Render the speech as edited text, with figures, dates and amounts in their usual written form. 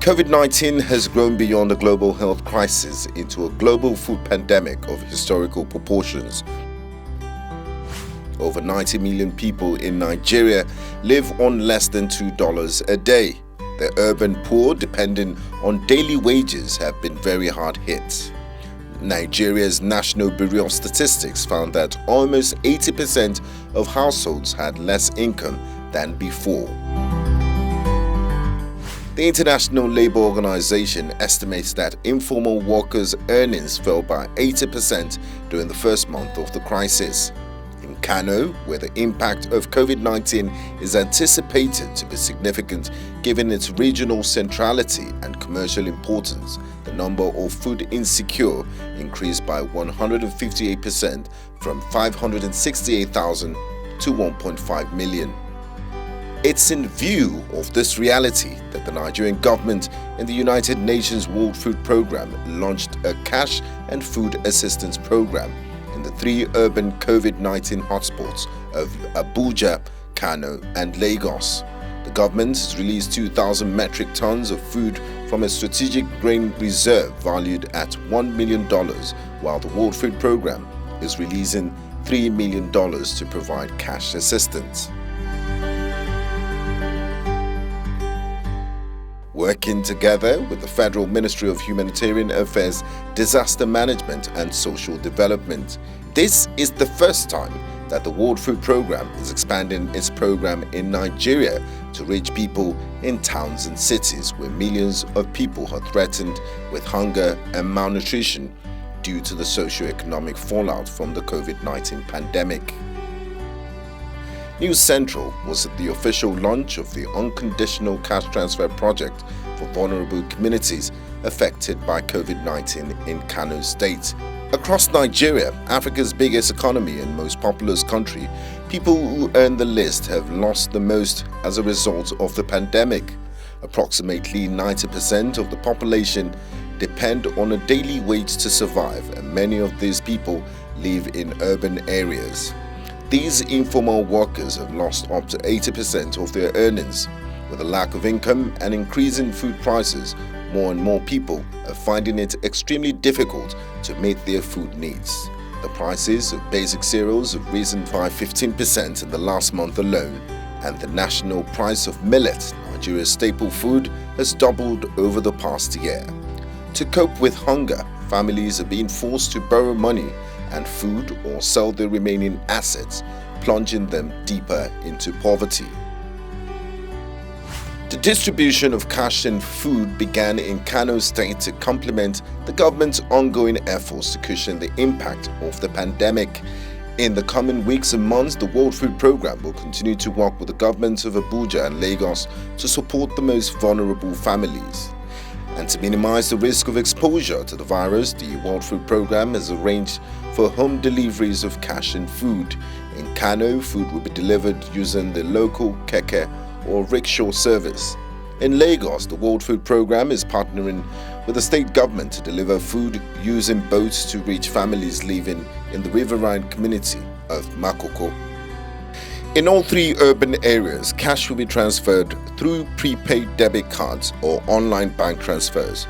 COVID-19 has grown beyond a global health crisis into a global food pandemic of historical proportions. Over 90 million people in Nigeria live on less than $2 a day. The urban poor, depending on daily wages, have been very hard hit. Nigeria's National Bureau of Statistics found that almost 80% of households had less income than before. The International Labour Organization estimates that informal workers' earnings fell by 80% during the first month of the crisis. In Kano, where the impact of COVID-19 is anticipated to be significant given its regional centrality and commercial importance, the number of food insecure increased by 158% from 568,000 to 1.5 million. It's in view of this reality that the Nigerian government and the United Nations World Food Programme launched a cash and food assistance program in the three urban COVID-19 hotspots of Abuja, Kano and Lagos. The government has released 2,000 metric tons of food from a strategic grain reserve valued at $1 million, while the World Food Programme is releasing $3 million to provide cash assistance. Working together with the Federal Ministry of Humanitarian Affairs, Disaster Management and Social Development, this is the first time that the World Food Programme is expanding its program in Nigeria to reach people in towns and cities where millions of people are threatened with hunger and malnutrition due to the socio-economic fallout from the COVID-19 pandemic. News Central was at the official launch of the Unconditional Cash Transfer Project for vulnerable communities affected by COVID-19 in Kano State. Across Nigeria, Africa's biggest economy and most populous country, people who earn the least have lost the most as a result of the pandemic. Approximately 90% of the population depend on a daily wage to survive, and many of these people live in urban areas. These informal workers have lost up to 80% of their earnings. With a lack of income and increasing food prices, more and more people are finding it extremely difficult to meet their food needs. The prices of basic cereals have risen by 15% in the last month alone, and the national price of millet, Nigeria's staple food, has doubled over the past year. To cope with hunger, families are being forced to borrow money and food or sell their remaining assets, plunging them deeper into poverty. The distribution of cash and food began in Kano State to complement the government's ongoing efforts to cushion the impact of the pandemic. In the coming weeks and months, the World Food Programme will continue to work with the governments of Abuja and Lagos to support the most vulnerable families. And to minimize the risk of exposure to the virus, the World Food Programme has arranged for home deliveries of cash and food. In Kano, food will be delivered using the local keke or rickshaw service. In Lagos, the World Food Programme is partnering with the state government to deliver food using boats to reach families living in the riverine community of Makoko. In all three urban areas, cash will be transferred through prepaid debit cards or online bank transfers.